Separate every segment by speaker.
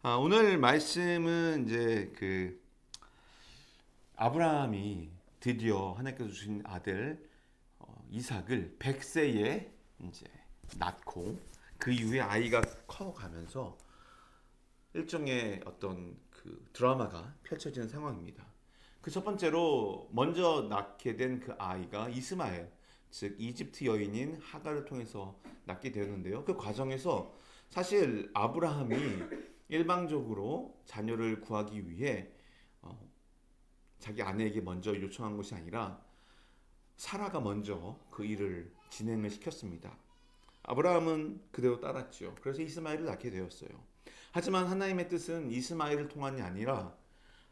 Speaker 1: 오늘 말씀은 이제 아브라함이 드디어 하나님께서 주신 아들 이삭을 100세에 이제 낳고 그 이후에 아이가 커가면서 일종의 어떤 그 드라마가 펼쳐지는 상황입니다. 그 첫 번째로 먼저 낳게 된 그 아이가 이스마엘, 즉 이집트 여인인 하갈을 통해서 낳게 되었는데요. 그 과정에서 사실 아브라함이 일방적으로 자녀를 구하기 위해 자기 아내에게 먼저 요청한 것이 아니라 사라가 먼저 그 일을 진행을 시켰습니다. 아브라함은 그대로 따랐죠. 그래서 이스마엘을 낳게 되었어요. 하지만 하나님의 뜻은 이스마엘을 통한이 아니라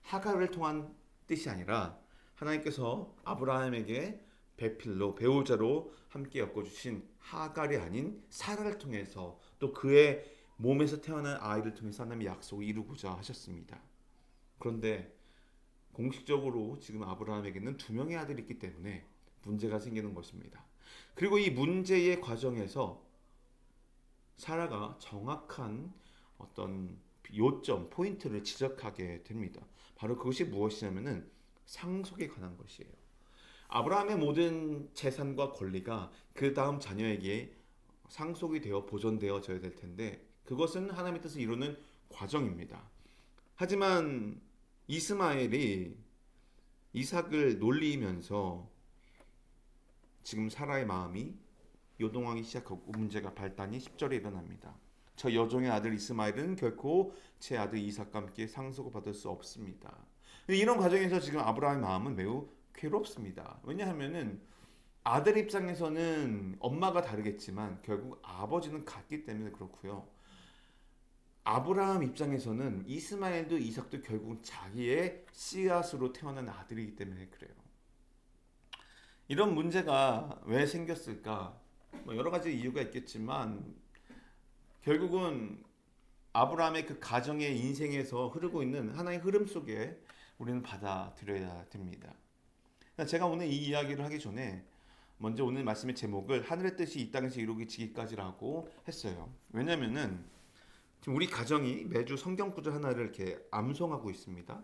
Speaker 1: 하갈을 통한 뜻이 아니라 하나님께서 아브라함에게 배필로 배우자로 함께 엮어주신 하갈이 아닌 사라를 통해서 또 그의 몸에서 태어난 아이를 통해서 하나님의 약속을 이루고자 하셨습니다. 그런데 공식적으로 지금 아브라함에게는 두 명의 아들이 있기 때문에 문제가 생기는 것입니다. 그리고 이 문제의 과정에서 사라가 정확한 어떤 요점, 포인트를 지적하게 됩니다. 바로 그것이 무엇이냐면은 상속에 관한 것이에요. 아브라함의 모든 재산과 권리가 그 다음 자녀에게 상속이 되어 보존되어져야 될 텐데 그것은 하나님의 뜻을 이루는 과정입니다. 하지만 이스마엘이 이삭을 놀리면서 지금 사라의 마음이 요동하기 시작하고 문제가 발단이 10절에 일어납니다. 저 여종의 아들 이스마엘은 결코 제 아들 이삭과 함께 상속을 받을 수 없습니다. 이런 과정에서 지금 아브라함의 마음은 매우 괴롭습니다. 왜냐하면은 아들 입장에서는 엄마가 다르겠지만 결국 아버지는 같기 때문에 그렇고요. 아브라함 입장에서는 이스마엘도 이삭도 결국 자기의 씨앗으로 태어난 아들이기 때문에 그래요. 이런 문제가 왜 생겼을까? 여러 가지 이유가 있겠지만 결국은 아브라함의 그 가정의 인생에서 흐르고 있는 하나의 흐름 속에 우리는 받아들여야 됩니다. 제가 오늘 이 이야기를 하기 전에 먼저 오늘 말씀의 제목을 하늘의 뜻이 이 땅에서 이루어지기까지라고 했어요. 왜냐면은 지금 우리 가정이 매주 성경 구절 하나를 이렇게 암송하고 있습니다.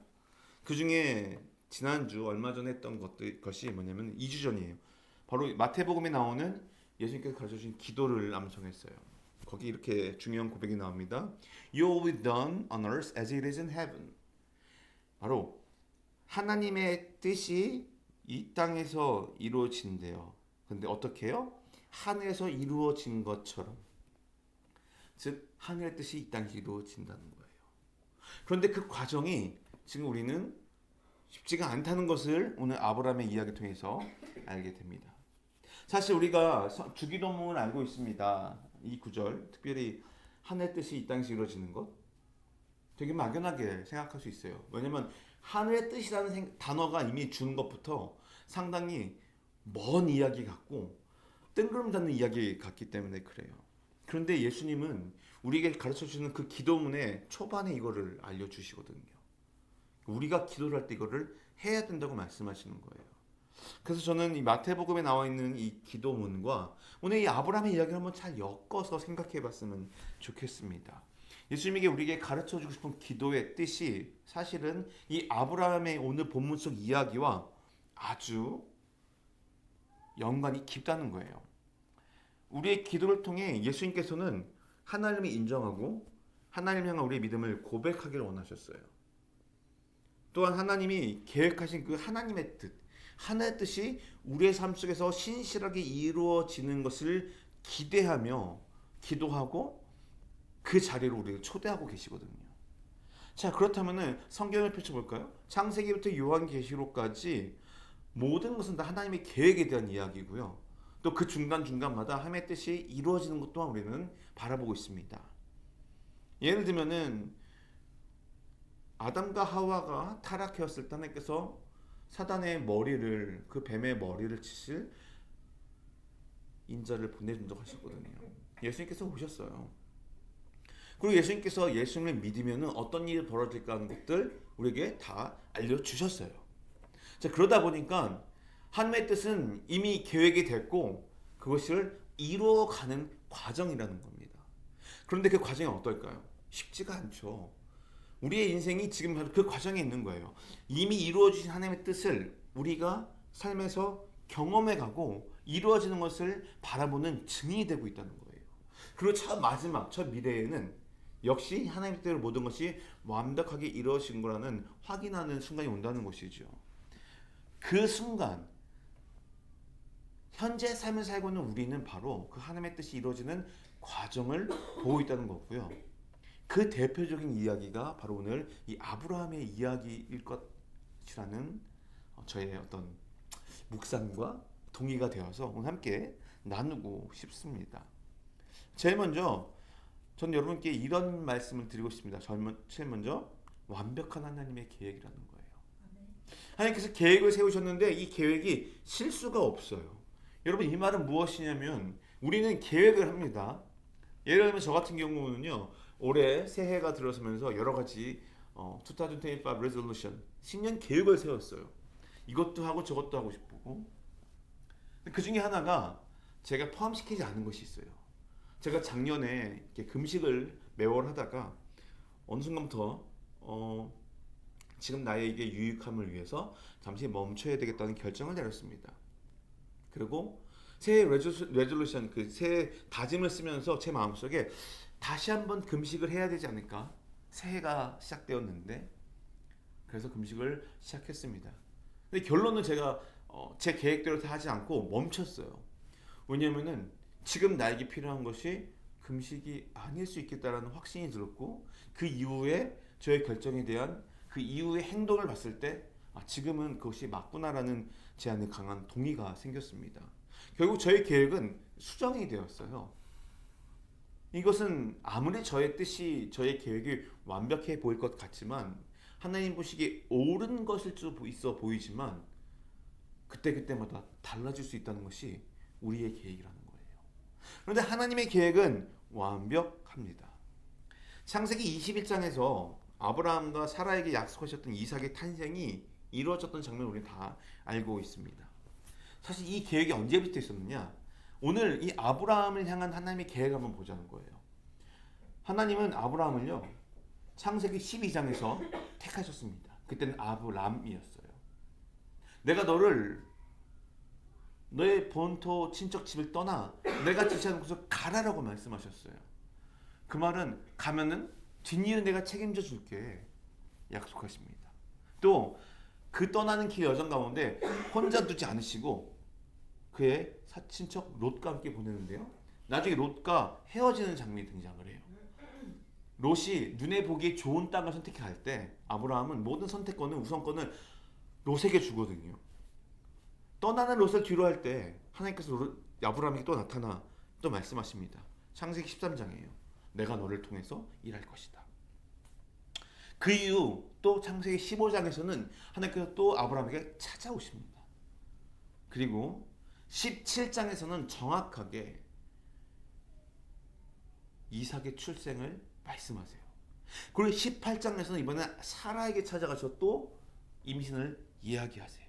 Speaker 1: 그 중에 지난주 얼마 전에 했던 것이 뭐냐면 2주 전이에요. 바로 마태복음에 나오는 예수님께서 가르쳐 주신 기도를 암송했어요. 거기 이렇게 중요한 고백이 나옵니다. Your will be done on earth as it is in heaven. 바로 하나님의 뜻이 이 땅에서 이루어진대요. 근데 어떻게 해요? 하늘에서 이루어진 것처럼. 즉 하늘의 뜻이 이 땅에서 이루어진다는 거예요. 그런데 그 과정이 지금 우리는 쉽지가 않다는 것을 오늘 아브라함의 이야기 통해서 알게 됩니다. 사실 우리가 주기도문을 알고 있습니다. 이 구절, 특별히 하늘의 뜻이 이 땅에서 이루어지는 것 되게 막연하게 생각할 수 있어요. 왜냐하면 하늘의 뜻이라는 단어가 이미 주는 것부터 상당히 먼 이야기 같고 뜬구름 잡는 이야기 같기 때문에 그래요. 그런데 예수님은 우리에게 가르쳐 주시는 그 기도문의 초반에 이거를 알려주시거든요. 우리가 기도를 할 때 이거를 해야 된다고 말씀하시는 거예요. 그래서 저는 이 마태복음에 나와 있는 이 기도문과 오늘 이 아브라함의 이야기를 한번 잘 엮어서 생각해 봤으면 좋겠습니다. 예수님에게 우리에게 가르쳐 주고 싶은 기도의 뜻이 사실은 이 아브라함의 오늘 본문 속 이야기와 아주 연관이 깊다는 거예요. 우리의 기도를 통해 예수님께서는 하나님을 인정하고 하나님 향한 우리의 믿음을 고백하기를 원하셨어요. 또한 하나님이 계획하신 그 하나님의 뜻, 하나의 뜻이 우리의 삶 속에서 신실하게 이루어지는 것을 기대하며 기도하고 그 자리로 우리를 초대하고 계시거든요. 자, 그렇다면 성경을 펼쳐볼까요? 창세기부터 요한계시록까지 모든 것은 다 하나님의 계획에 대한 이야기고요. 또 그 중간중간마다 하나님의 뜻이 이루어지는 것 또한 우리는 바라보고 있습니다. 예를 들면은 아담과 하와가 타락하였을 때 하나님께서 사단의 머리를 그 뱀의 머리를 치실 인자를 보내준다고 하셨거든요. 예수님께서 오셨어요. 그리고 예수님께서 예수님을 믿으면 어떤 일이 벌어질까 하는 것들 우리에게 다 알려주셨어요. 자, 그러다 보니까 하나님의 뜻은 이미 계획이 됐고 그것을 이루어가는 과정이라는 겁니다. 그런데 그 과정이 어떨까요? 쉽지가 않죠. 우리의 인생이 지금 바로 그 과정에 있는 거예요. 이미 이루어진 하나님의 뜻을 우리가 삶에서 경험해가고 이루어지는 것을 바라보는 증인이 되고 있다는 거예요. 그리고 첫 마지막, 첫 미래에는 역시 하나님의 뜻대로 모든 것이 완벽하게 이루어진 거라는 확인하는 순간이 온다는 것이죠. 그 순간 현재 삶을 살고 있는 우리는 바로 그 하나님의 뜻이 이루어지는 과정을 보고 있다는 거고요. 그 대표적인 이야기가 바로 오늘 이 아브라함의 이야기일 것이라는 저의 어떤 묵상과 동의가 되어서 오늘 함께 나누고 싶습니다. 제일 먼저 저는 여러분께 이런 말씀을 드리고 싶습니다. 제일 먼저 완벽한 하나님의 계획이라는 거예요. 하나님께서 계획을 세우셨는데 이 계획이 실수가 없어요. 여러분, 이 말은 무엇이냐면 우리는 계획을 합니다. 예를 들면 저 같은 경우는요, 올해 새해가 들어서면서 여러 가지 2025 resolution, 신년 계획을 세웠어요. 이것도 하고 저것도 하고 싶고, 그 중에 하나가 제가 포함시키지 않은 것이 있어요. 제가 작년에 이렇게 금식을 매월 하다가 어느 순간부터 지금 나에게 유익함을 위해서 잠시 멈춰야 되겠다는 결정을 내렸습니다. 그리고 새해 레졸루션, 그 새해 다짐을 쓰면서 제 마음속에 다시 한번 금식을 해야 되지 않을까? 새해가 시작되었는데 그래서 금식을 시작했습니다. 근데 결론은 제가 제 계획대로 하지 않고 멈췄어요. 왜냐면은 지금 나에게 필요한 것이 금식이 아닐 수 있겠다라는 확신이 들었고, 그 이후에 저의 결정에 대한 그 이후의 행동을 봤을 때 지금은 그것이 맞구나라는 제 안에 강한 동의가 생겼습니다. 결국 저의 계획은 수정이 되었어요. 이것은 아무리 저의 뜻이, 저의 계획이 완벽해 보일 것 같지만 하나님 보시기에 옳은 것일 수 있어 보이지만 그때그때마다 달라질 수 있다는 것이 우리의 계획이라는 거예요. 그런데 하나님의 계획은 완벽합니다. 창세기 21장에서 아브라함과 사라에게 약속하셨던 이삭의 탄생이 이루어졌던 장면을 우리는 다 알고 있습니다. 사실 이 계획이 언제부터 있었느냐? 오늘 이 아브라함을 향한 하나님의 계획을 한번 보자는 거예요. 하나님은 아브라함을요, 창세기 12장에서 택하셨습니다. 그때는 아브람이었어요. 내가 너의 본토 친척 집을 떠나 내가 지시하는 곳으로 가라라고 말씀하셨어요. 그 말은 가면은 뒷일은 내가 책임져 줄게 약속하십니다. 또 그 떠나는 길 여정 가운데 혼자 두지 않으시고 그의 사친척 롯과 함께 보내는데요. 나중에 롯과 헤어지는 장면이 등장을 해요. 롯이 눈에 보기에 좋은 땅을 선택할 때 아브라함은 모든 선택권은, 우선권을 롯에게 주거든요. 떠나는 롯을 뒤로 할 때 하나님께서 아브라함에게 또 나타나 또 말씀하십니다. 창세기 13장이에요. 내가 너를 통해서 일할 것이다. 그 이후 또 창세기 15장에서는 하나님께서 또 아브라함에게 찾아오십니다. 그리고 17장에서는 정확하게 이삭의 출생을 말씀하세요. 그리고 18장에서는 이번에 사라에게 찾아가서 또 임신을 이야기하세요.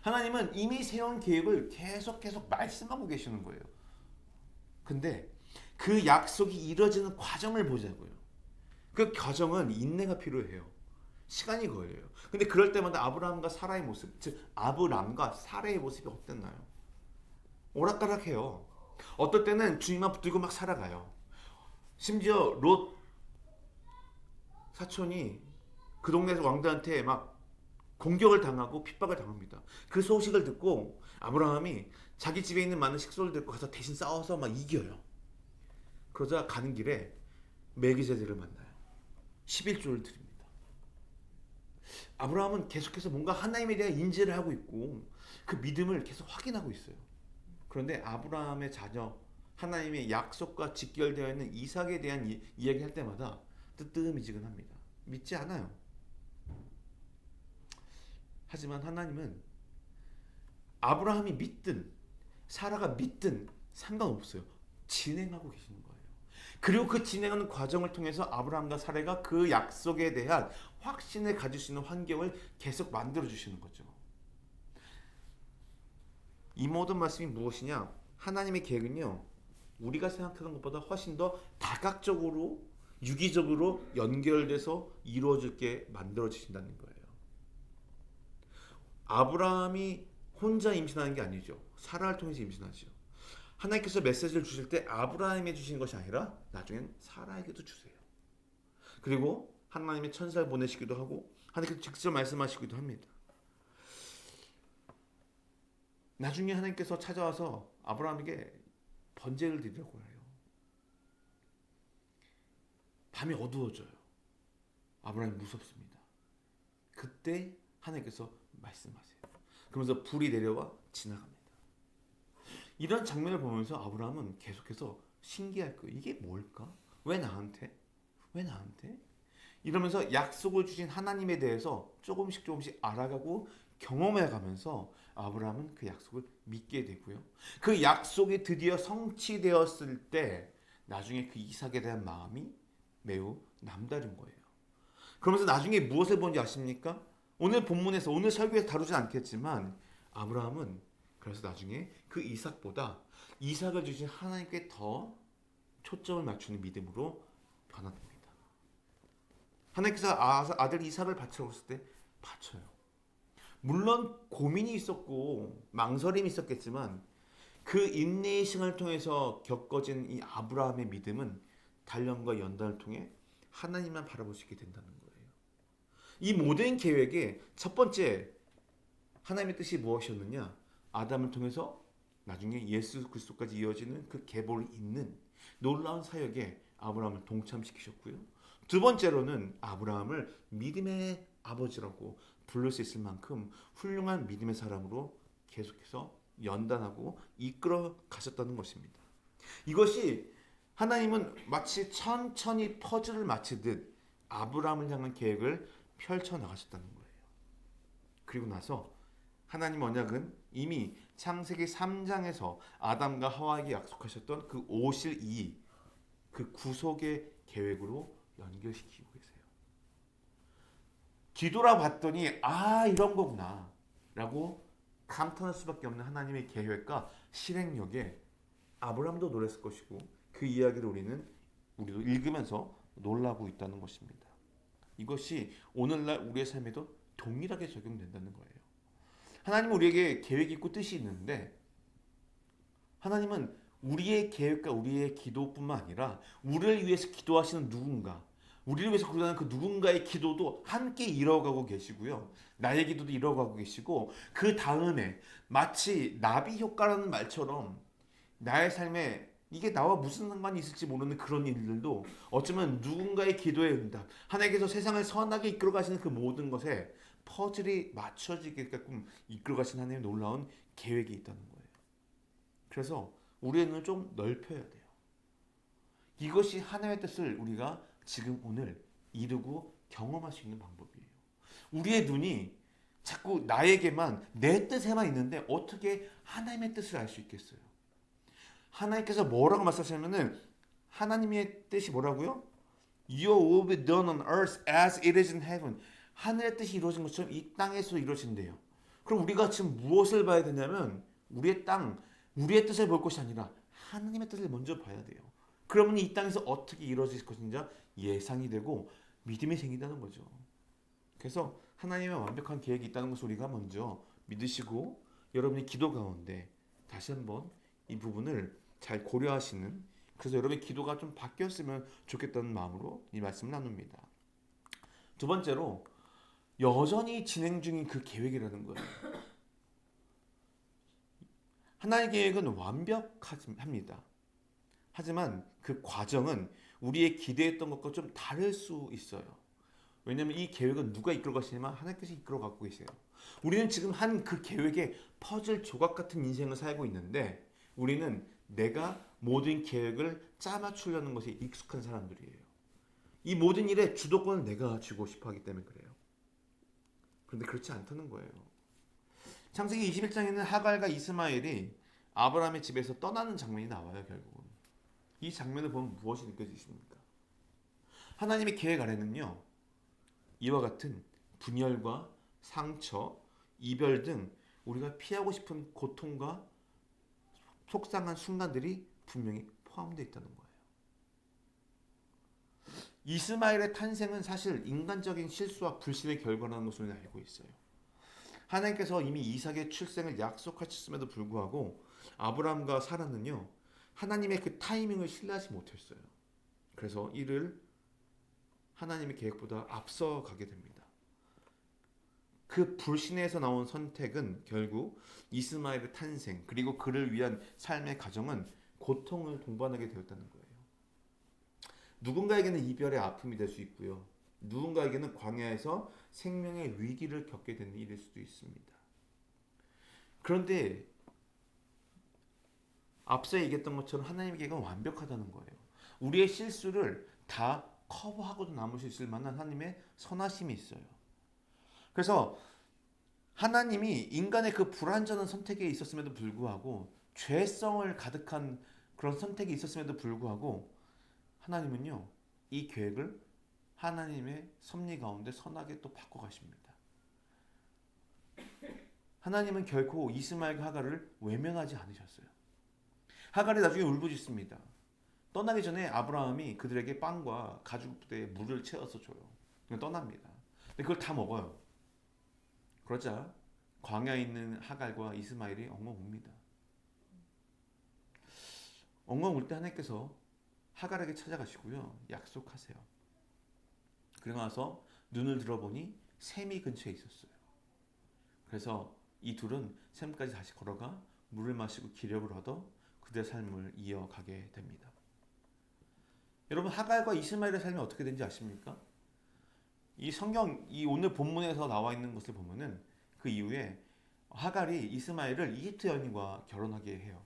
Speaker 1: 하나님은 이미 세운 계획을 계속 말씀하고 계시는 거예요. 근데 그 약속이 이루어지는 과정을 보자고요. 그 과정은 인내가 필요해요. 시간이 걸려요. 근데 그럴 때마다 아브라함과 사라의 모습, 즉 아브람과 사라의 모습이 어땠나요? 오락가락해요. 어떨 때는 주님만 붙들고 막 살아가요. 심지어 롯 사촌이 그 동네 왕들한테 막 공격을 당하고 핍박을 당합니다. 그 소식을 듣고 아브라함이 자기 집에 있는 많은 식소를 데리고 가서 대신 싸워서 막 이겨요. 그러자 가는 길에 멜기세덱을 만나요. 11조를 드립니다. 아브라함은 계속해서 뭔가 하나님에 대한 인지를 하고 있고 그 믿음을 계속 확인하고 있어요. 그런데 아브라함의 자녀, 하나님의 약속과 직결되어 있는 이삭에 대한 이야기할 때마다 뜨뜻미지근합니다. 믿지 않아요. 하지만 하나님은 아브라함이 믿든 사라가 믿든 상관없어요. 진행하고 계시는 거예요. 그리고 그 진행하는 과정을 통해서 아브라함과 사라가 그 약속에 대한 확신을 가질 수 있는 환경을 계속 만들어 주시는 거죠. 이 모든 말씀이 무엇이냐? 하나님의 계획은요, 우리가 생각하는 것보다 훨씬 더 다각적으로 유기적으로 연결돼서 이루어질 게 만들어지신다는 거예요. 아브라함이 혼자 임신하는 게 아니죠. 사라를 통해서 임신하죠. 하나님께서 메시지를 주실 때 아브라함에 주시는 것이 아니라 나중엔 사라에게도 주세요. 그리고 하나님의 천사를 보내시기도 하고 하나님께서 직접 말씀하시기도 합니다. 나중에 하나님께서 찾아와서 아브라함에게 번제를 드리라고 해요. 밤이 어두워져요. 아브라함이 무섭습니다. 그때 하나님께서 말씀하세요. 그러면서 불이 내려와 지나갑니다. 이런 장면을 보면서 아브라함은 계속해서 신기할 거예요. 이게 뭘까? 왜 나한테? 왜 나한테? 이러면서 약속을 주신 하나님에 대해서 조금씩 알아가고 경험해 가면서 아브라함은 그 약속을 믿게 되고요. 그 약속이 드디어 성취되었을 때 나중에 그 이삭에 대한 마음이 매우 남다른 거예요. 그러면서 나중에 무엇을 본지 아십니까? 오늘 본문에서 오늘 설교에서 다루진 않겠지만 아브라함은 그래서 나중에 그 이삭보다 이삭을 주신 하나님께 더 초점을 맞추는 믿음으로 변화됩니다. 하나님께서 아들 이삭을 바치라고 했을 때 바쳐요. 물론 고민이 있었고 망설임이 있었겠지만 그 인내의 시간을 통해서 겪어진 이 아브라함의 믿음은 단련과 연단을 통해 하나님만 바라볼 수 있게 된다는 거예요. 이 모든 계획의 첫 번째 하나님의 뜻이 무엇이었느냐? 아담을 통해서 나중에 예수 그리스도까지 이어지는 그 계보를 잇는 놀라운 사역에 아브라함을 동참시키셨고요. 두 번째로는 아브라함을 믿음의 아버지라고 부를 수 있을 만큼 훌륭한 믿음의 사람으로 계속해서 연단하고 이끌어 가셨다는 것입니다. 이것이 하나님은 마치 천천히 퍼즐을 맞추듯 아브라함을 향한 계획을 펼쳐 나가셨다는 거예요. 그리고 나서 하나님 언약은 이미 창세기 3장에서 아담과 하와에게 약속하셨던 그 오실 이 그 구속의 계획으로 연결시키고 계세요. 뒤돌아봤더니 이런 거구나 라고 감탄할 수밖에 없는 하나님의 계획과 실행력에 아브라함도 놀랐을 것이고 그 이야기를 우리도 읽으면서 놀라고 있다는 것입니다. 이것이 오늘날 우리의 삶에도 동일하게 적용된다는 거예요. 하나님은 우리에게 계획이 있고 뜻이 있는데 하나님은 우리의 계획과 우리의 기도뿐만 아니라 우리를 위해서 기도하시는 누군가, 우리를 위해서 기도하는 그 누군가의 기도도 함께 이뤄가고 계시고요. 나의 기도도 이뤄가고 계시고 그 다음에 마치 나비 효과라는 말처럼 나의 삶에 이게 나와 무슨 상관이 있을지 모르는 그런 일들도 어쩌면 누군가의 기도의 응답, 하나님께서 세상을 선하게 이끌어 가시는 그 모든 것에 퍼즐이 맞춰지게끔 이끌어 가시는 하나님의 놀라운 계획이 있다는 거예요. 그래서 우리의 눈을 좀 넓혀야 돼요. 이것이 하나님의 뜻을 우리가 지금 오늘 이루고 경험할 수 있는 방법이에요. 우리의 눈이 자꾸 나에게만 내 뜻에만 있는데 어떻게 하나님의 뜻을 알 수 있겠어요? 하나님께서 뭐라고 말씀하시냐면은 하나님의 뜻이 뭐라고요? Your will be done on earth as it is in heaven. 하늘의 뜻이 이루어진 것처럼 이 땅에서 이루어진대요. 그럼 우리가 지금 무엇을 봐야 되냐면 우리의 땅, 우리의 뜻을 볼 것이 아니라 하나님의 뜻을 먼저 봐야 돼요. 그러면 이 땅에서 어떻게 이루어질 것인지 예상이 되고 믿음이 생긴다는 거죠. 그래서 하나님의 완벽한 계획이 있다는 것을 우리가 먼저 믿으시고 여러분의 기도 가운데 다시 한번 이 부분을 잘 고려하시는, 그래서 여러분의 기도가 좀 바뀌었으면 좋겠다는 마음으로 이 말씀을 나눕니다. 두 번째로 여전히 진행 중인 그 계획이라는 거예요. 하나님의 계획은 완벽합니다. 하지만 그 과정은 우리의 기대했던 것과 좀 다를 수 있어요. 왜냐하면 이 계획은 누가 이끌어 가시냐면 하나님께서 이끌어 갖고 계세요. 우리는 지금 한 그 계획의 퍼즐 조각 같은 인생을 살고 있는데 우리는 내가 모든 계획을 짜맞추려는 것에 익숙한 사람들이에요. 이 모든 일의 주도권을 내가 쥐고 싶어 하기 때문에 그래요. 그런데 그렇지 않다는 거예요. 창세기 21장에는 하갈과 이스마엘이 아브라함의 집에서 떠나는 장면이 나와요. 결국은 이 장면을 보면 무엇이 느껴지십니까? 하나님의 계획 아래는요, 이와 같은 분열과 상처, 이별 등 우리가 피하고 싶은 고통과 속상한 순간들이 분명히 포함되어 있다는 거예요. 이스마엘의 탄생은 사실 인간적인 실수와 불신의 결과라는 것을 우리는 알고 있어요. 하나님께서 이미 이삭의 출생을 약속하셨음에도 불구하고 아브라함과 사라는요, 하나님의 그 타이밍을 신뢰하지 못했어요. 그래서 이를 하나님의 계획보다 앞서가게 됩니다. 그 불신에서 나온 선택은 결국 이스마엘의 탄생, 그리고 그를 위한 삶의 과정은 고통을 동반하게 되었다는 거예요. 누군가에게는 이별의 아픔이 될 수 있고요. 누군가에게는 광야에서 생명의 위기를 겪게 되는 일일 수도 있습니다. 그런데 앞서 얘기했던 것처럼 하나님의 계획은 완벽하다는 거예요. 우리의 실수를 다 커버하고도 남을 수 있을 만한 하나님의 선하심이 있어요. 그래서 하나님이 인간의 그 불완전한 선택에 있었음에도 불구하고, 죄성을 가득한 그런 선택이 있었음에도 불구하고 하나님은요, 이 계획을 하나님의 섭리 가운데 선하게 또 바꿔가십니다. 하나님은 결코 이스마엘과 하갈을 외면하지 않으셨어요. 하갈이 나중에 울부짖습니다. 떠나기 전에 아브라함이 그들에게 빵과 가죽 부대에 물을 채워서 줘요. 떠납니다. 근데 그걸 다 먹어요. 그러자 광야에 있는 하갈과 이스마엘이 엉엉 웁니다. 엉엉 울 때 하나님께서 하갈에게 찾아가시고요, 약속하세요. 그러고 나서 눈을 들어보니 샘이 근처에 있었어요. 그래서 이 둘은 샘까지 다시 걸어가 물을 마시고 기력을 얻어 그들의 삶을 이어가게 됩니다. 여러분, 하갈과 이스마엘의 삶이 어떻게 된지 아십니까? 이 성경, 이 오늘 본문에서 나와 있는 것을 보면은 그 이후에 하갈이 이스마엘을 이집트 여인과 결혼하게 해요.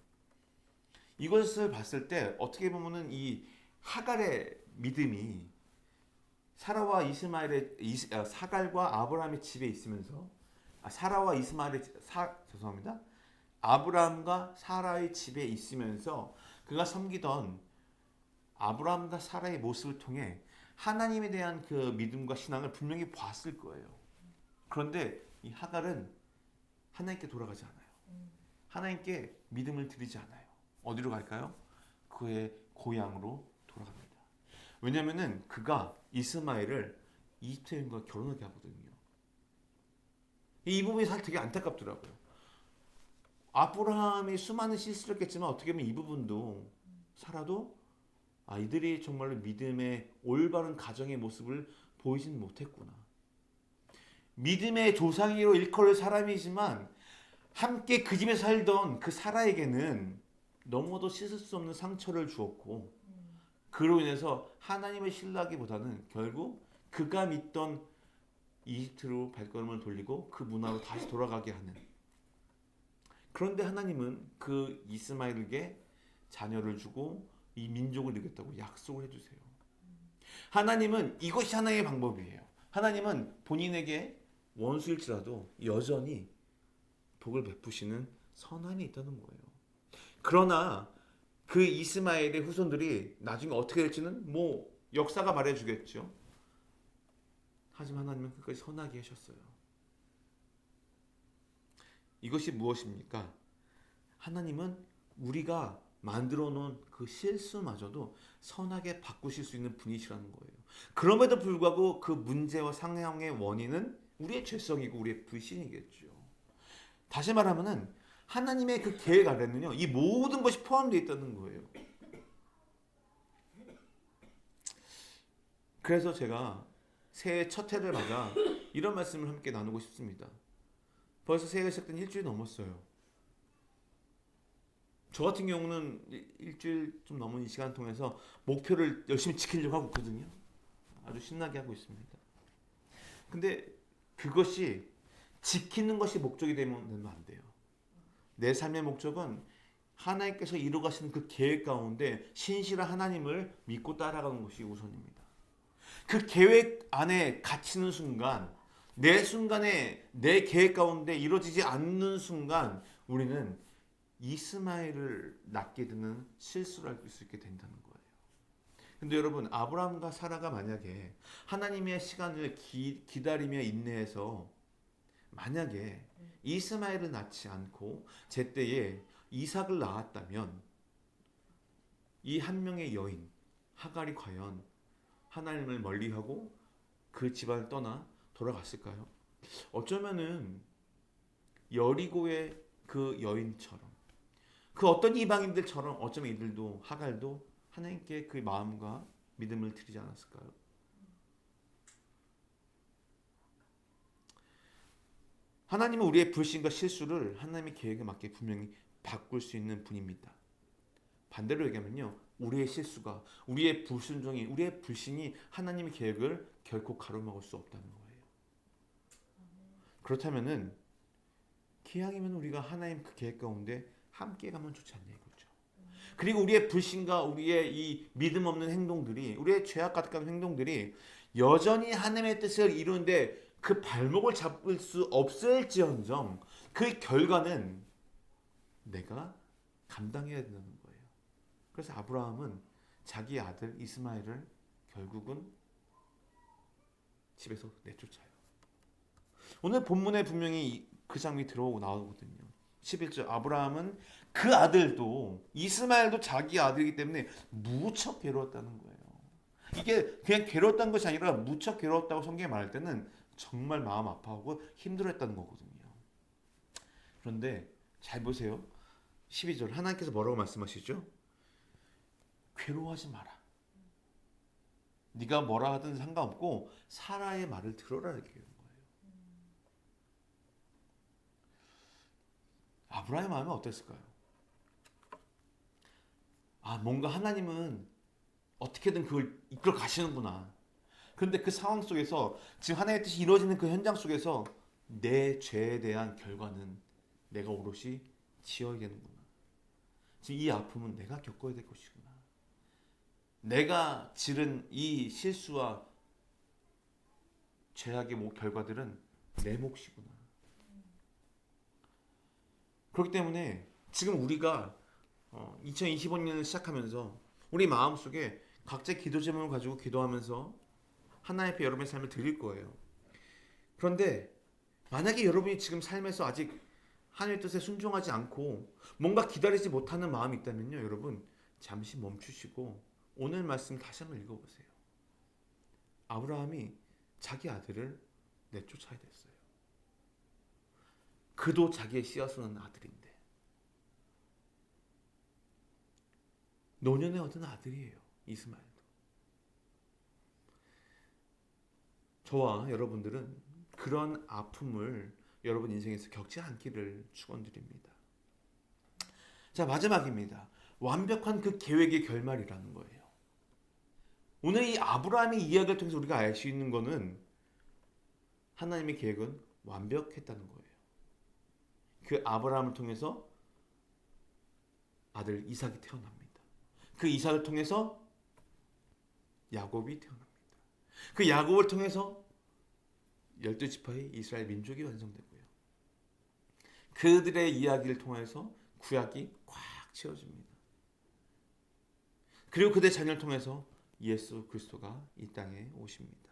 Speaker 1: 이것을 봤을 때 어떻게 보면은 이 하갈의 믿음이 사라와 이스마엘의 사갈과 아브라함의 집에 있으면서, 사라와 이스마엘의 죄송합니다. 아브라함과 사라의 집에 있으면서 그가 섬기던 아브라함과 사라의 모습을 통해 하나님에 대한 그 믿음과 신앙을 분명히 봤을 거예요. 그런데 이 하갈은 하나님께 돌아가지 않아요. 하나님께 믿음을 드리지 않아요. 어디로 갈까요? 그의 고향으로 돌아갑니다. 왜냐하면은 그가 이스마엘을 이집트 여인과 결혼하게 하거든요. 이 부분이 사실 되게 안타깝더라고요. 아브라함이 수많은 실수를 했겠지만 어떻게 보면 이 부분도 사라도 이들이 정말로 믿음의 올바른 가정의 모습을 보이진 못했구나. 믿음의 조상이로 일컬을 사람이지만 함께 그 집에 살던 그 사라에게는 너무도 씻을 수 없는 상처를 주었고, 그로 인해서 하나님을 신뢰하기보다는 결국 그가 믿던 이집트로 발걸음을 돌리고 그 문화로 다시 돌아가게 하는. 그런데 하나님은 그 이스마엘에게 자녀를 주고 이 민족을 이루겠다고 약속을 해주세요. 하나님은 이것이 하나님의 방법이에요. 하나님은 본인에게 원수일지라도 여전히 복을 베푸시는 선한이 있다는 거예요. 그러나 그 이스마엘의 후손들이 나중에 어떻게 될지는 뭐 역사가 말해주겠죠. 하지만 하나님은 끝까지 선하게 하셨어요. 이것이 무엇입니까? 하나님은 우리가 만들어 놓은 그 실수마저도 선하게 바꾸실 수 있는 분이시라는 거예요. 그럼에도 불구하고 그 문제와 상황의 원인은 우리의 죄성이고 우리의 불신이겠죠. 다시 말하면은 하나님의 그 계획 아래는요, 이 모든 것이 포함되어 있다는 거예요. 그래서 제가 새해 첫 해를 맞아 이런 말씀을 함께 나누고 싶습니다. 벌써 새해가 시작된 일주일이 넘었어요. 저 같은 경우는 일주일 좀 넘은 이 시간 통해서 목표를 열심히 지키려고 하고 있거든요. 아주 신나게 하고 있습니다. 근데 그것이 지키는 것이 목적이 되면 안 돼요. 내 삶의 목적은 하나님께서 이루어가시는 그 계획 가운데 신실한 하나님을 믿고 따라가는 것이 우선입니다. 그 계획 안에 갇히는 순간, 내 순간에 내 계획 가운데 이루어지지 않는 순간 우리는 이스마엘을 낳게 되는 실수를 할 수 있게 된다는 거예요. 근데 여러분, 아브라함과 사라가 만약에 하나님의 시간을 기다리며 인내해서 만약에 이스마엘을 낳지 않고 제때에 이삭을 낳았다면 이 한 명의 여인 하갈이 과연 하나님을 멀리하고 그 집안을 떠나 돌아갔을까요? 어쩌면은 여리고의 그 여인처럼, 그 어떤 이방인들처럼 어쩌면 이들도, 하갈도 하나님께 그 마음과 믿음을 드리지 않았을까요? 하나님은 우리의 불신과 실수를 하나님의 계획에 맞게 분명히 바꿀 수 있는 분입니다. 반대로 얘기하면요, 우리의 실수가, 우리의 불순종이, 우리의 불신이 하나님의 계획을 결코 가로막을 수 없다는 거예요. 그렇다면은 기왕이면 우리가 하나님 그 계획 가운데 함께 가면 좋지 않냐 이거죠. 그리고 우리의 불신과 우리의 이 믿음 없는 행동들이, 우리의 죄악 가득한 행동들이 여전히 하나님의 뜻을 이루는데 그 발목을 잡을 수 없을지언정 그 결과는 내가 감당해야 된다는 거예요. 그래서 아브라함은 자기 아들 이스마엘을 결국은 집에서 내쫓아요. 오늘 본문에 분명히 그 장면이 들어오고 나오거든요. 11절, 아브라함은 그 아들도, 이스마엘도 자기 아들이기 때문에 무척 괴로웠다는 거예요. 이게 그냥 괴로웠다는 것이 아니라 무척 괴로웠다고 성경에 말할 때는 정말 마음 아파하고 힘들어했다는 거거든요. 그런데 잘 보세요. 12절, 하나님께서 뭐라고 말씀하시죠? 괴로워하지 마라. 네가 뭐라 하든 상관없고 사라의 말을 들어라 이렇게 하는 거예요. 아브라함의 마음은 어땠을까요? 뭔가 하나님은 어떻게든 그걸 이끌어 가시는구나. 그런데 그 상황 속에서 지금 하나님의 뜻이 이루어지는 그 현장 속에서 내 죄에 대한 결과는 내가 오롯이 지어야 되는구나. 지금 이 아픔은 내가 겪어야 될 것이구나. 내가 지른 이 실수와 죄악의 결과들은 내 몫이구나. 그렇기 때문에 지금 우리가 2025년을 시작하면서 우리 마음속에 각자의 기도 제목을 가지고 기도하면서 하나님 앞에 여러분의 삶을 드릴 거예요. 그런데 만약에 여러분이 지금 삶에서 아직 하나님의 뜻에 순종하지 않고 뭔가 기다리지 못하는 마음이 있다면요, 여러분 잠시 멈추시고 오늘 말씀 다시 한번 읽어보세요. 아브라함이 자기 아들을 내쫓아야 됐어요. 그도 자기의 씨앗은 아들인데, 노년에 얻은 아들이에요, 이스마엘도. 저와 여러분들은 그런 아픔을 여러분 인생에서 겪지 않기를 축원드립니다. 자, 마지막입니다. 완벽한 그 계획의 결말이라는 거예요. 오늘 이 아브라함의 이야기를 통해서 우리가 알 수 있는 것은 하나님의 계획은 완벽했다는 거예요. 그 아브라함을 통해서 아들 이삭이 태어납니다. 그 이삭을 통해서 야곱이 태어납니다. 그 야곱을 통해서 12지파의 이스라엘 민족이 완성되고요. 그들의 이야기를 통해서 구약이 꽉 채워집니다. 그리고 그들의 자녀를 통해서 예수 그리스도가 이 땅에 오십니다.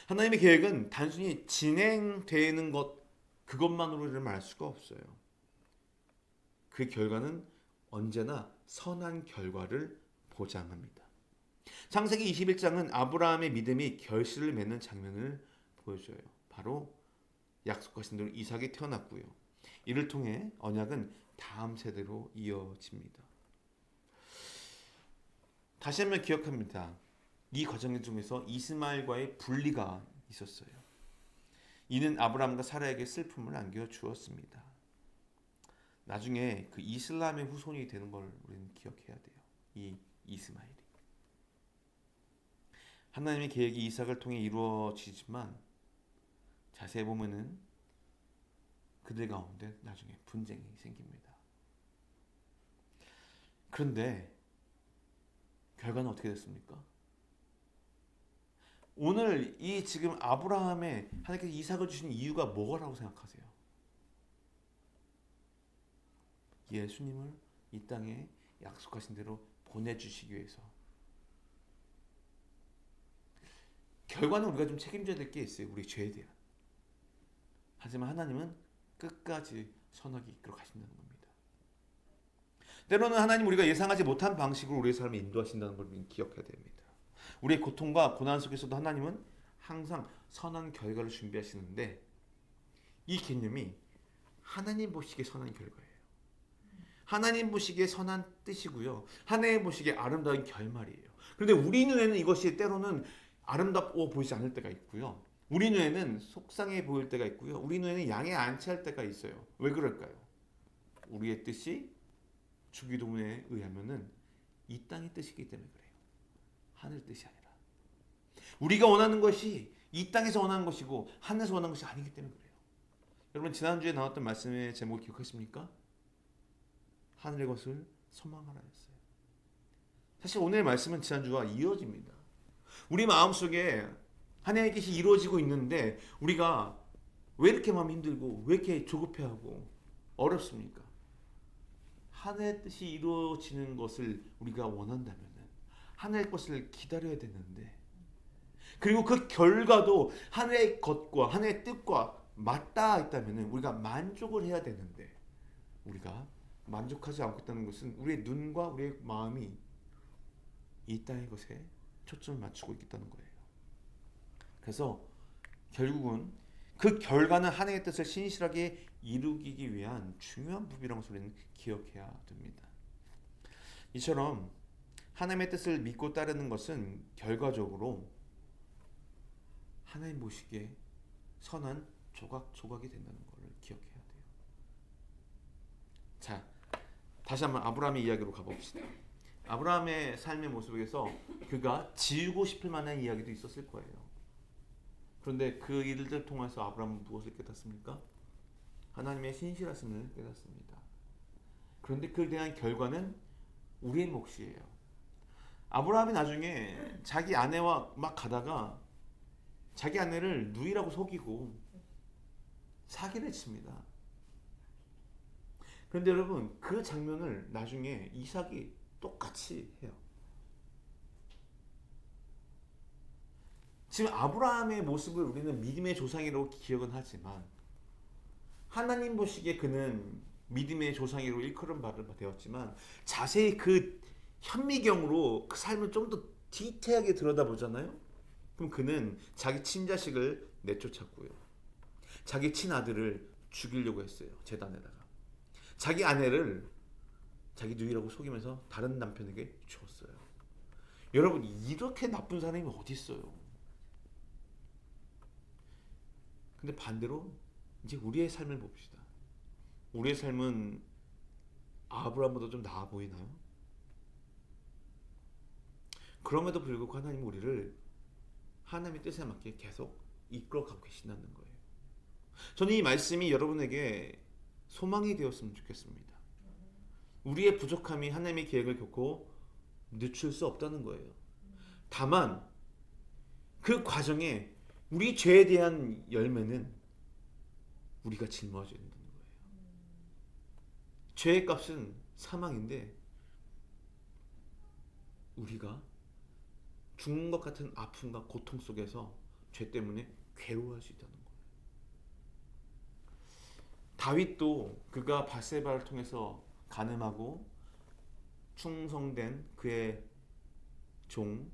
Speaker 1: 하나님의 계획은 단순히 진행되는 것, 그것만으로는 알 수가 없어요. 그 결과는 언제나 선한 결과를 보장합니다. 창세기 21장은 아브라함의 믿음이 결실을 맺는 장면을 보여줘요. 바로 약속하신 대로 이삭이 태어났고요. 이를 통해 언약은 다음 세대로 이어집니다. 다시 한번 기억합니다. 이 과정 중에서 이스마엘과의 분리가 있었어요. 이는 아브라함과 사라에게 슬픔을 안겨주었습니다. 나중에 그 이슬람의 후손이 되는 걸 우리는 기억해야 돼요. 이 이스마엘이. 하나님의 계획이 이삭을 통해 이루어지지만 자세히 보면은 그들 가운데 나중에 분쟁이 생깁니다. 그런데 결과는 어떻게 됐습니까? 오늘 이 지금 아브라함의 하나님께서 이삭을 주신 이유가 뭐라고 생각하세요? 예수님을 이 땅에 약속하신 대로 보내주시기 위해서. 결과는 우리가 좀 책임져야 될 게 있어요. 우리 죄에 대한. 하지만 하나님은 끝까지 선하게 이끌어 가신다는 겁니다. 때로는 하나님 우리가 예상하지 못한 방식으로 우리의 삶을 인도하신다는 걸 기억해야 됩니다. 우리의 고통과 고난 속에서도 하나님은 항상 선한 결과를 준비하시는데 이 개념이 하나님 보시기에 선한 결과예요. 하나님 보시기에 선한 뜻이고요. 하나님 보시기에 아름다운 결말이에요. 그런데 우리 눈에는 이것이 때로는 아름답고 보이지 않을 때가 있고요. 우리 눈에는 속상해 보일 때가 있고요. 우리 눈에는 양해 안 채할 때가 있어요. 왜 그럴까요? 우리의 뜻이 주기도문에 의하면은 이 땅의 뜻이기 때문에 그래요. 하늘 뜻이 아니라. 우리가 원하는 것이 이 땅에서 원하는 것이고 하늘에서 원하는 것이 아니기 때문에 그래요. 여러분 지난주에 나왔던 말씀의 제목 기억하십니까? 하늘의 것을 소망하라였어요. 사실 오늘 말씀은 지난주와 이어집니다. 우리 마음속에 하나님의 뜻이 이루어지고 있는데 우리가 왜 이렇게 마음이 힘들고 왜 이렇게 조급해하고 어렵습니까? 하나님의 뜻이 이루어지는 것을 우리가 원한다면 하나님의 것을 기다려야 되는데 그리고 그 결과도 하나님의 것과 하나님의 뜻과 맞닿아 있다면 우리가 만족을 해야 되는데 우리가 만족하지 않고 있다는 것은 우리의 눈과 우리의 마음이 이 땅의 것에 초점을 맞추고 있다는 거예요. 그래서 결국은 그 결과는 하나님의 뜻을 신실하게 이루기 위한 중요한 부분이라는 것을 우리는 기억해야 됩니다. 이처럼 하나님의 뜻을 믿고 따르는 것은 결과적으로 하나님 보시기에 선한 조각조각이 된다는 것을 기억해야 돼요. 자, 다시 한번 아브라함의 이야기로 가봅시다. 아브라함의 삶의 모습에서 그가 지우고 싶을 만한 이야기도 있었을 거예요. 그런데 그 일들 통해서 아브라함은 무엇을 깨닫습니까? 하나님의 신실하심을 깨닫습니다. 그런데 그에 대한 결과는 우리의 몫이에요. 아브라함이 나중에 자기 아내와 막 가다가 자기 아내를 누이라고 속이고 사기를 칩니다. 그런데 여러분 그 장면을 나중에 이삭이 똑같이 해요. 지금 아브라함의 모습을 우리는 믿음의 조상이라고 기억은 하지만 하나님 보시기에 그는 믿음의 조상이라고 일컬음 되었지만 자세히 그 현미경으로 그 삶을 좀 더 디테일하게 들여다보잖아요. 그럼 그는 자기 친자식을 내쫓았고요. 자기 친아들을 죽이려고 했어요. 제단에다가. 자기 아내를 자기 누이라고 속이면서 다른 남편에게 주었어요. 여러분 이렇게 나쁜 사람이 어디 있어요? 근데 반대로 이제 우리의 삶을 봅시다. 우리의 삶은 아브라함보다 좀 나아 보이나요? 그럼에도 불구하고 하나님은 우리를 하나님의 뜻에 맞게 계속 이끌어가고 계신다는 거예요. 저는 이 말씀이 여러분에게 소망이 되었으면 좋겠습니다. 우리의 부족함이 하나님의 계획을 결코 늦출 수 없다는 거예요. 다만 그 과정에 우리 죄에 대한 열매는 우리가 짊어져야 된다는 거예요. 죄의 값은 사망인데 우리가 죽는 것 같은 아픔과 고통 속에서 죄 때문에 괴로워할 수 있다는 거예요. 다윗도 그가 밧세바를 통해서 간음하고 충성된 그의 종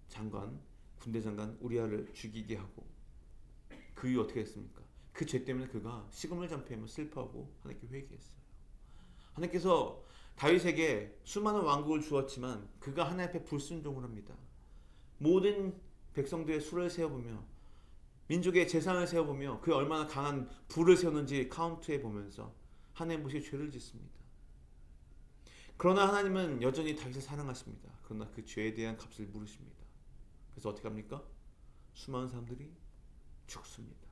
Speaker 1: 장관 군대 장관 우리아를 죽이게 하고 그 이후 어떻게 했습니까? 그 죄 때문에 그가 시금을 잔피하며 슬퍼하고 하나님께 회개했어요. 하나님께서 다윗에게 수많은 왕국을 주었지만 그가 하나님 앞에 불순종을 합니다. 모든 백성들의 수를 세어보며 민족의 재산을 세어보며 그 얼마나 강한 부를 세웠는지 카운트해 보면서 하나님 보시기에 죄를 짓습니다. 그러나 하나님은 여전히 다윗을 사랑하십니다. 그러나 그 죄에 대한 값을 물으십니다. 그래서 어떻게 합니까? 수많은 사람들이 죽습니다.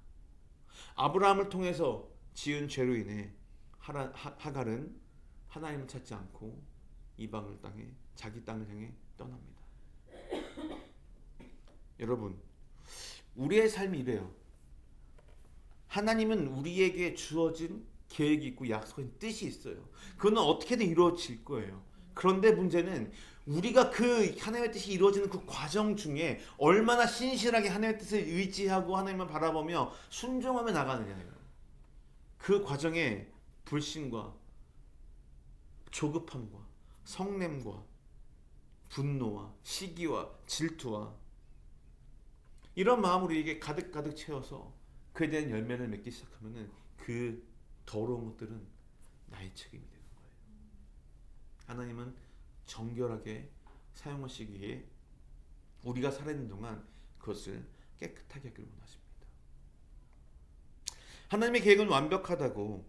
Speaker 1: 아브라함을 통해서 지은 죄로 인해 하갈은 하나님을 찾지 않고 이방을 땅에 자기 땅을 향해 떠납니다. 여러분 우리의 삶이 이래요. 하나님은 우리에게 주어진 계획이 있고 약속인 뜻이 있어요. 그거는 어떻게든 이루어질 거예요. 그런데 문제는 우리가 그 하나님의 뜻이 이루어지는 그 과정 중에 얼마나 신실하게 하나님의 뜻을 의지하고 하나님을 바라보며 순종하며 나가느냐예요. 그 과정에 불신과 조급함과 성냄과 분노와 시기와 질투와 이런 마음으로 우리에게 가득가득 채워서 그에 대한 열매를 맺기 시작하면은 그 더러운 것들은 나의 책임이 되는 거예요. 하나님은 정결하게 사용하시기에 우리가 살아있는 동안 그것을 깨끗하게 하기를 원하십니다. 하나님의 계획은 완벽하다고,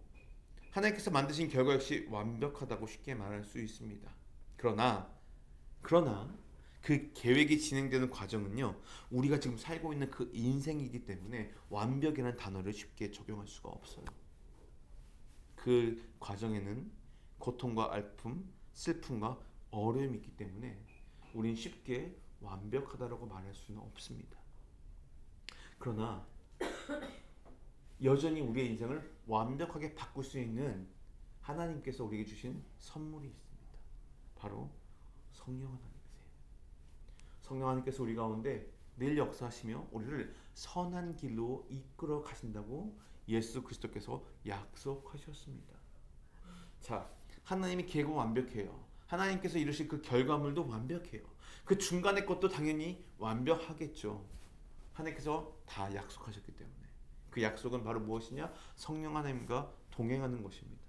Speaker 1: 하나님께서 만드신 결과 역시 완벽하다고 쉽게 말할 수 있습니다. 그러나 그 계획이 진행되는 과정은요, 우리가 지금 살고 있는 그 인생이기 때문에 완벽이라는 단어를 쉽게 적용할 수가 없어요. 그 과정에는 고통과 아픔, 슬픔과 어려움이 있기 때문에 우린 쉽게 완벽하다라고 말할 수는 없습니다. 그러나 여전히 우리의 인생을 완벽하게 바꿀 수 있는 하나님께서 우리에게 주신 선물이 있습니다. 바로 성령 하나님이세요. 성령 하나님께서 우리 가운데 늘 역사하시며 우리를 선한 길로 이끌어 가신다고 예수 그리스도께서 약속하셨습니다. 자, 하나님의 계획은 완벽해요. 하나님께서 이루신 그 결과물도 완벽해요. 그 중간의 것도 당연히 완벽하겠죠. 하나님께서 다 약속하셨기 때문에. 그 약속은 바로 무엇이냐? 성령 하나님과 동행하는 것입니다.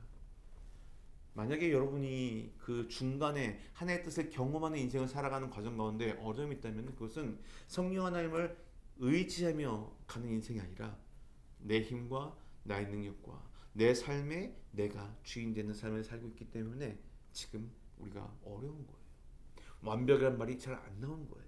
Speaker 1: 만약에 여러분이 그 중간에 하나님의 뜻을 경험하는 인생을 살아가는 과정 가운데 어려움이 있다면 그것은 성령 하나님을 의지하며 가는 인생이 아니라 내 힘과 나의 능력과 내 삶에 내가 주인 되는 삶을 살고 있기 때문에 지금 우리가 어려운 거예요. 완벽이란 말이 잘 안 나오는 거예요.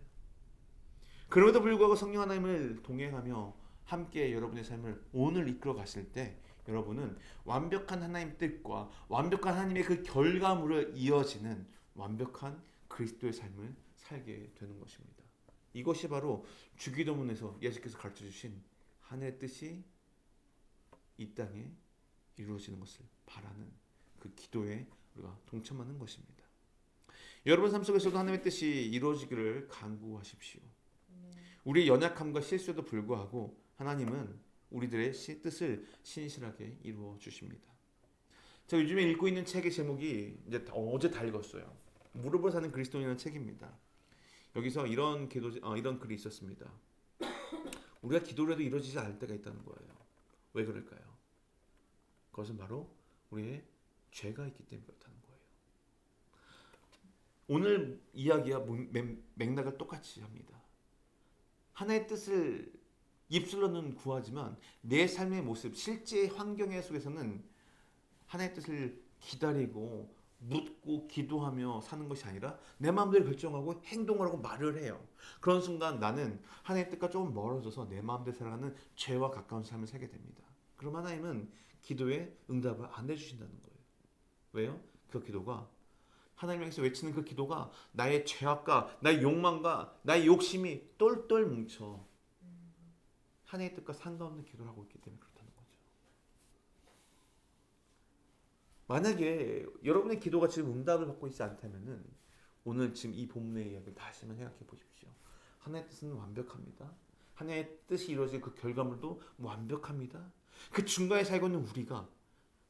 Speaker 1: 그럼에도 불구하고 성령 하나님을 동행하며 함께 여러분의 삶을 오늘 이끌어 가실 때 여러분은 완벽한 하나님의 뜻과 완벽한 하나님의 그 결과물을 이어지는 완벽한 그리스도의 삶을 살게 되는 것입니다. 이것이 바로 주기도문에서 예수께서 가르쳐 주신 하나님의 뜻이 이 땅에 이루어지는 것을 바라는 그 기도에 우리가 동참하는 것입니다. 여러분 삶 속에서도 하나님의 뜻이 이루어지기를 간구하십시오. 우리의 연약함과 실수에도 불구하고 하나님은 우리들의 뜻을 신실하게 이루어 주십니다. 제가 요즘에 읽고 있는 책의 제목이 이제 어제 다 읽었어요. 무릎을 사는 그리스도인이라는 책입니다. 여기서 이런 글이 있었습니다. 우리가 기도를 해도 이루어지지 않을 때가 있다는 거예요. 왜 그럴까요? 그것은 바로 우리의 죄가 있기 때문에 그렇다는 거예요. 오늘 이야기와 맥락을 똑같이 합니다. 하나의 뜻을 입술로는 구하지만 내 삶의 모습, 실제 환경의 속에서는 하나의 뜻을 기다리고 묻고 기도하며 사는 것이 아니라 내 마음대로 결정하고 행동을 하고 말을 해요. 그런 순간 나는 하나의 뜻과 조금 멀어져서 내 마음대로 살아가는 죄와 가까운 삶을 살게 됩니다. 그럼 하나님은 기도에 응답을 안 해주신다는 거예요. 왜요? 그 기도가 하나님께서 외치는 그 기도가 나의 죄악과 나의 욕망과 나의 욕심이 똘똘 뭉쳐 하나님의 뜻과 상관없는 기도를 하고 있기 때문에 그렇다는 거죠. 만약에 여러분의 기도가 지금 응답을 받고 있지 않다면은 오늘 지금 이 본문의 이야기를 다시 한번 생각해 보십시오. 하나님의 뜻은 완벽합니다. 하나님의 뜻이 이루어질 그 결과물도 완벽합니다. 그 중간에 살고 있는 우리가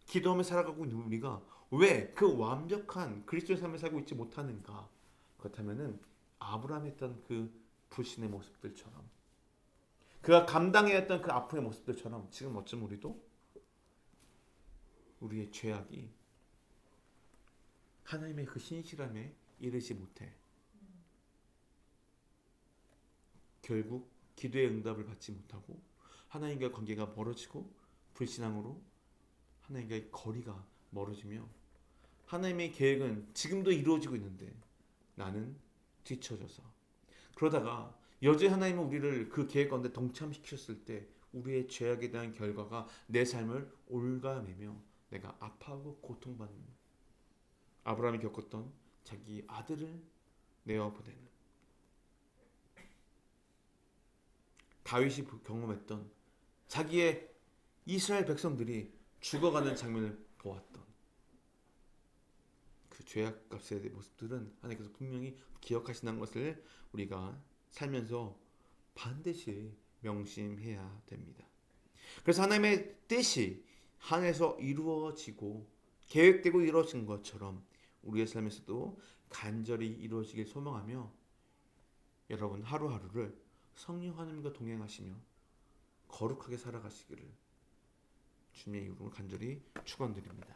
Speaker 1: 기도하며 살아가고 있는 우리가 왜 그 완벽한 그리스도의 삶을 살고 있지 못하는가? 그렇다면은 아브라함이 했던 그 불신의 모습들처럼 그가 감당해야 했던 그 아픔의 모습들처럼 지금 어쩌면 우리도 우리의 죄악이 하나님의 그 신실함에 이르지 못해 결국 기도의 응답을 받지 못하고 하나님과의 관계가 멀어지고 불신앙으로 하나님과의 거리가 멀어지며 하나님의 계획은 지금도 이루어지고 있는데 나는 뒤처져서 그러다가 여전히 하나님은 우리를 그 계획 가운데 동참시켰을 때 우리의 죄악에 대한 결과가 내 삶을 올가매며 내가 아파하고 고통받는 아브라함이 겪었던 자기 아들을 내어보내는 다윗이 경험했던 자기의 이스라엘 백성들이 죽어가는 장면을 보았던 그 죄악값의 모습들은 하나님께서 분명히 기억하신다는 것을 우리가 살면서 반드시 명심해야 됩니다. 그래서 하나님의 뜻이 하늘에서 이루어지고 계획되고 이루어진 것처럼 우리의 삶에서도 간절히 이루어지길 소망하며 여러분 하루하루를 성령 하나님과 동행하시며 거룩하게 살아가시기를 주님의 이름으로 간절히 축원드립니다.